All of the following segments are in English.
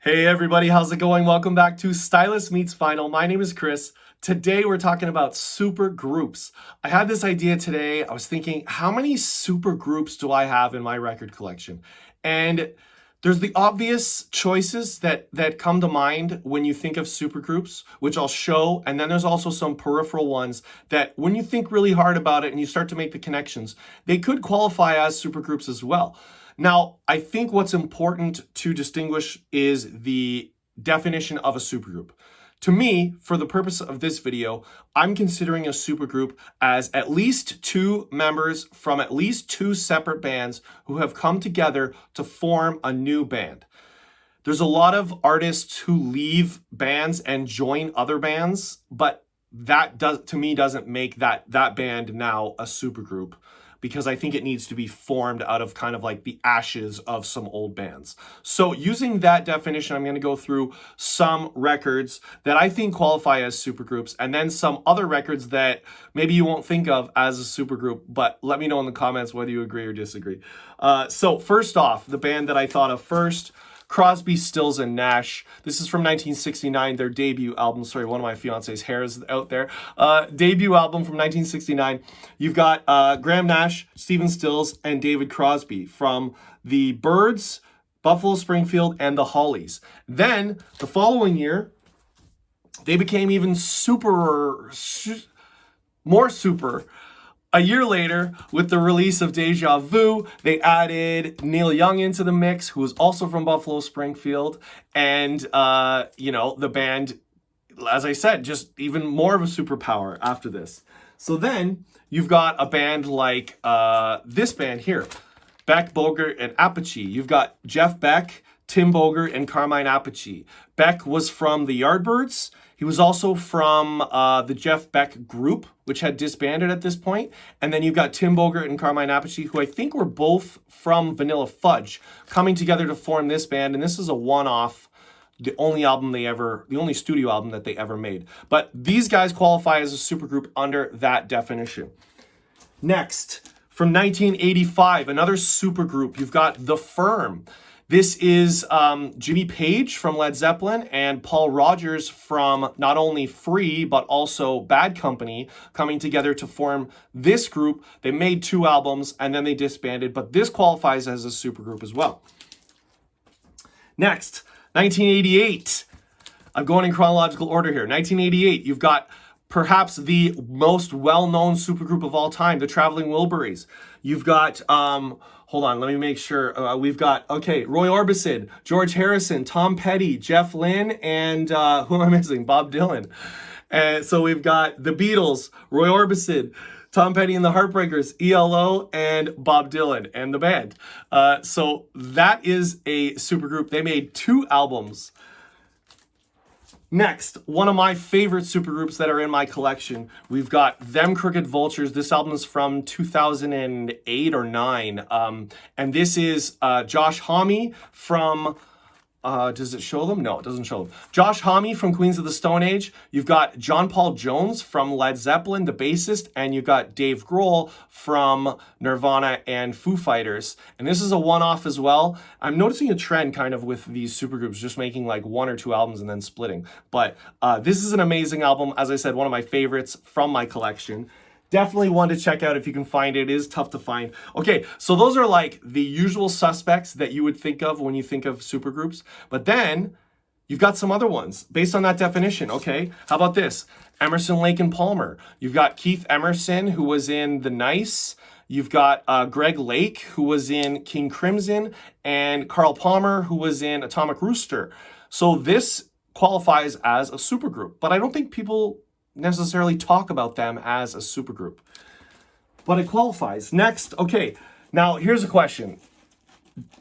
Hey everybody, how's it going? Welcome back to Stylist Meets Vinyl. My name is Chris. Today we're talking about super groups. I had this idea today. I was thinking, how many super groups do I have in my record collection? And there's the obvious choices that come to mind when you think of super groups, which I'll show. And then there's also some peripheral ones that when you think really hard about it and you start to make the connections, they could qualify as super groups as well. Now, I think what's important to distinguish is the definition of a supergroup. To me, for the purpose of this video, I'm considering a supergroup as at least two members from at least two separate bands who have come together to form a new band. There's a lot of artists who leave bands and join other bands, but that to me doesn't make that band now a supergroup, because I think it needs to be formed out of kind of like the ashes of some old bands. So using that definition, I'm going to go through some records that I think qualify as supergroups, and then some other records that maybe you won't think of as a supergroup, but let me know in the comments whether you agree or disagree. So first off, the band that I thought of first, Crosby, Stills, and Nash. This is from 1969, their debut album. Sorry, one of my fiance's hair is out there. Debut album from 1969. You've got Graham Nash, Stephen Stills, and David Crosby from the Byrds, Buffalo Springfield, and the Hollies. Then, the following year, they became even more super. A year later, with the release of Deja Vu, they added Neil Young into the mix, who was also from Buffalo Springfield. And, the band, as I said, just even more of a superpower after this. So then you've got a band like this band here, Beck, Bogert, and Appice. You've got Jeff Beck, Tim Bogert, and Carmine Appice. Beck was from the Yardbirds. He was also from the Jeff Beck group, which had disbanded at this point. And then you've got Tim Bogert and Carmine Appice, who I think were both from Vanilla Fudge, coming together to form this band. And this is a one-off, the only studio album that they ever made. But these guys qualify as a supergroup under that definition. Next, from 1985, another supergroup, you've got The Firm. This is Jimmy Page from Led Zeppelin and Paul Rodgers from not only Free, but also Bad Company, coming together to form this group. They made two albums and then they disbanded, but this qualifies as a supergroup as well. Next, 1988. I'm going in chronological order here. 1988, you've got perhaps the most well-known supergroup of all time, the Traveling Wilburys. You've got, hold on, let me make sure. We've got, Roy Orbison, George Harrison, Tom Petty, Jeff Lynne, and who am I missing? Bob Dylan. And so we've got the Beatles, Roy Orbison, Tom Petty and the Heartbreakers, ELO, and Bob Dylan and the band. So that is a supergroup. They made two albums. Next, one of my favorite supergroups that are in my collection, we've got Them Crooked Vultures. This album is from 2008 or 9. And this is Josh Homme from... does it show them? No, it doesn't show them. Josh Homme from Queens of the Stone Age. You've got John Paul Jones from Led Zeppelin, the bassist, and you've got Dave Grohl from Nirvana and Foo Fighters. And this is a one-off as well. I'm noticing a trend kind of with these supergroups just making like one or two albums and then splitting. But this is an amazing album. As I said, one of my favorites from my collection. Definitely one to check out if you can find it. It is tough to find. Okay, so those are like the usual suspects that you would think of when you think of supergroups. But then you've got some other ones based on that definition. Okay, how about this? Emerson, Lake, and Palmer. You've got Keith Emerson, who was in The Nice. You've got Greg Lake, who was in King Crimson, and Carl Palmer, who was in Atomic Rooster. So this qualifies as a supergroup, but I don't think people necessarily talk about them as a supergroup, but it qualifies. Next, now here's a question.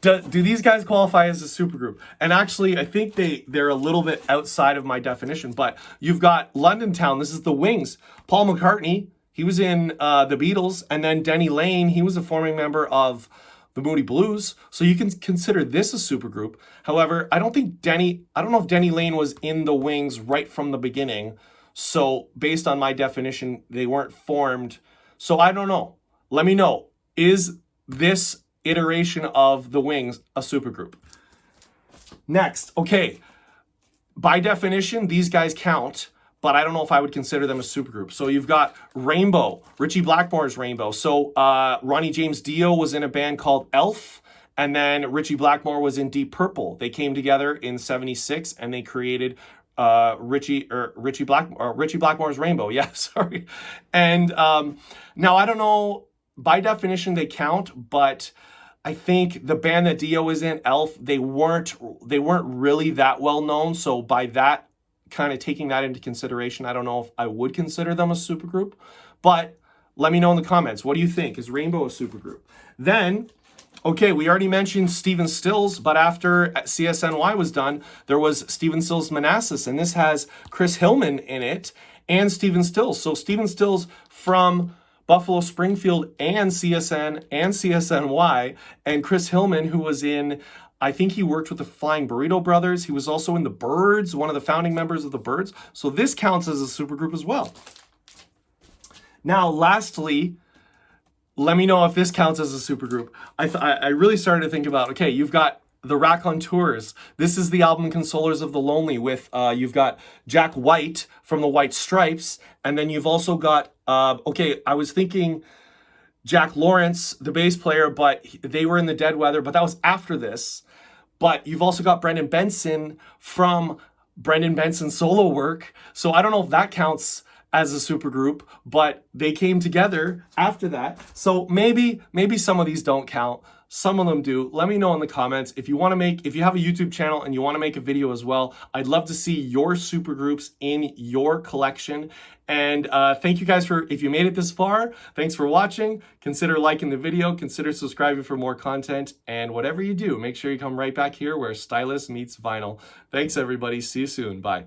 Do these guys qualify as a supergroup? And actually, I think they're a little bit outside of my definition, but you've got London Town. This is the Wings. Paul McCartney, he was in the Beatles, and then Denny Lane, he was a forming member of the Moody Blues. So you can consider this a supergroup. However, I don't know if Denny Lane was in the Wings right from the beginning. So based on my definition, they weren't formed. So I don't know. Let me know. Is this iteration of the Wings a supergroup? Next, okay, by definition, these guys count, but I don't know if I would consider them a supergroup. So you've got Rainbow, Richie Blackmore's Rainbow. So Ronnie James Dio was in a band called Elf, and then Richie Blackmore was in Deep Purple. They came together in '76 and they created Richie Blackmore's Rainbow. Yeah, sorry. And now I don't know. By definition, they count, but I think the band that Dio was in, Elf, they weren't really that well known. So by that, kind of taking that into consideration, I don't know if I would consider them a supergroup. But let me know in the comments. What do you think? Is Rainbow a supergroup? Then, okay, we already mentioned Stephen Stills, but after CSNY was done, there was Stephen Stills Manassas, and this has Chris Hillman in it and Stephen Stills. So Stephen Stills from Buffalo Springfield and CSN and CSNY, and Chris Hillman, who was in, I think he worked with the Flying Burrito Brothers. He was also in the Byrds, one of the founding members of the Byrds. So this counts as a supergroup as well. Now, lastly, let me know if this counts as a supergroup. I really started to think about, okay, you've got the Raconteurs. This is the album Consolers of the Lonely with, you've got Jack White from the White Stripes, and then you've also got, okay, I was thinking Jack Lawrence, the bass player, but they were in the Dead Weather, but that was after this. But you've also got Brendan Benson from Brendan Benson's solo work. So I don't know if that counts as a supergroup, but they came together after that. So maybe some of these don't count. Some of them do. Let me know in the comments. If you have a YouTube channel and you want to make a video as well, I'd love to see your supergroups in your collection. And thank you guys if you made it this far. Thanks for watching. Consider liking the video, consider subscribing for more content, and whatever you do, make sure you come right back here where stylus meets vinyl. Thanks everybody. See you soon. Bye.